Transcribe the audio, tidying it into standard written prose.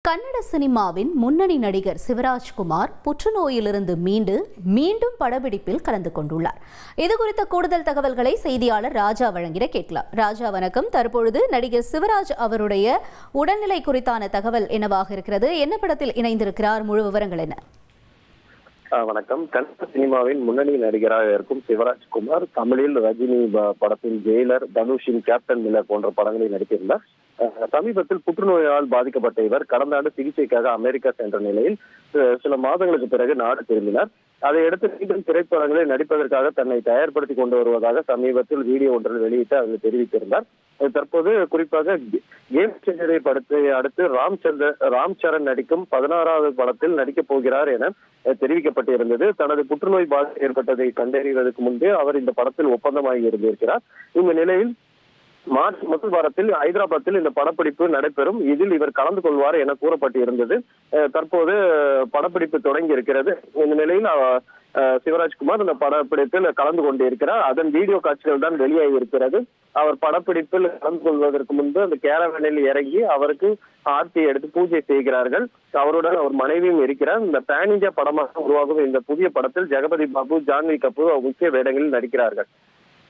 கன்னட சினிமாவின் முன்னணி நடிகர் சிவராஜ்குமார் புற்றுநோயிலிருந்து மீண்டும் படப்பிடிப்பில் கலந்து கொண்டுள்ளார். இதுகுறித்த கூடுதல் தகவல்களை செய்தியாளர் ராஜா வழங்கிட கேட்கலாம். ராஜா வணக்கம். தற்பொழுது நடிகர் சிவராஜ் அவருடைய உடல்நிலை குறித்தான தகவல் என்னவாக இருக்கிறது? என்ன படத்தில் இணைந்திருக்கிறார்? முழு விவரங்கள் என்ன? வணக்கம். கன்னட சினிமாவின் முன்னணி நடிகராக இருக்கும் சிவராஜ்குமார் தமிழில் ரஜினி படத்தில் ஜெயிலர், தனுஷின் கேப்டன் மில்லர் போன்ற படங்களில் நடித்திருந்தார். சமீபத்தில் புற்றுநோயால் பாதிக்கப்பட்ட இவர் கடந்த ஆண்டு சிகிச்சைக்காக அமெரிக்கா சென்ற நிலையில் சில மாதங்களுக்கு பிறகு நாடு திரும்பினார். அதையடுத்து மீண்டும் திரைப்படங்களில் நடிப்பதற்காக தன்னை தயார்படுத்திக் கொண்டு வருவதாக சமீபத்தில் வீடியோ ஒன்றில் வெளியிட்டு அதில் தெரிவித்திருந்தார். தற்போது குறிப்பாக கேம் சேஞ்சரை படத்தை அடுத்து ராம் சரண் நடிக்கும் 16வது படத்தில் நடிக்கப் போகிறார் என தெரிவிக்கப்பட்டிருந்தது. தனது புற்றுநோய் பாதிப்பு ஏற்பட்டதை கண்டறிவதற்கு முன்பே அவர் இந்த படத்தில் ஒப்பந்தமாகி இருந்திருக்கிறார். இந்த நிலையில் மார்ச் முதல் வாரத்தில் ஹைதராபாத்தில் இந்த படப்பிடிப்பு நடைபெறும். இதில் இவர் கலந்து கொள்வார் என கூறப்பட்டிருந்தது. தற்போது படப்பிடிப்பு தொடங்கி இருக்கிறது. இந்த நிலையில் சிவராஜ்குமார் இந்த படப்பிடிப்பில் கலந்து கொண்டிருக்கிறார். அதன் வீடியோ காட்சிகள் தான் வெளியாகி இருக்கிறது. அவர் படப்பிடிப்பில் கலந்து கொள்வதற்கு முன்பு அந்த கேரவனில் இறங்கி அவருக்கு ஆர்த்தி எடுத்து பூஜை செய்கிறார்கள். அவருடன் அவர் மனைவியும் இருக்கிறார். இந்த பேன் இந்தியா படமாக உருவாகும் இந்த புதிய படத்தில் ஜெகபதி பாபு, ஜான்வி கபூர் முக்கிய வேடங்களில் நடிக்கிறார்கள்.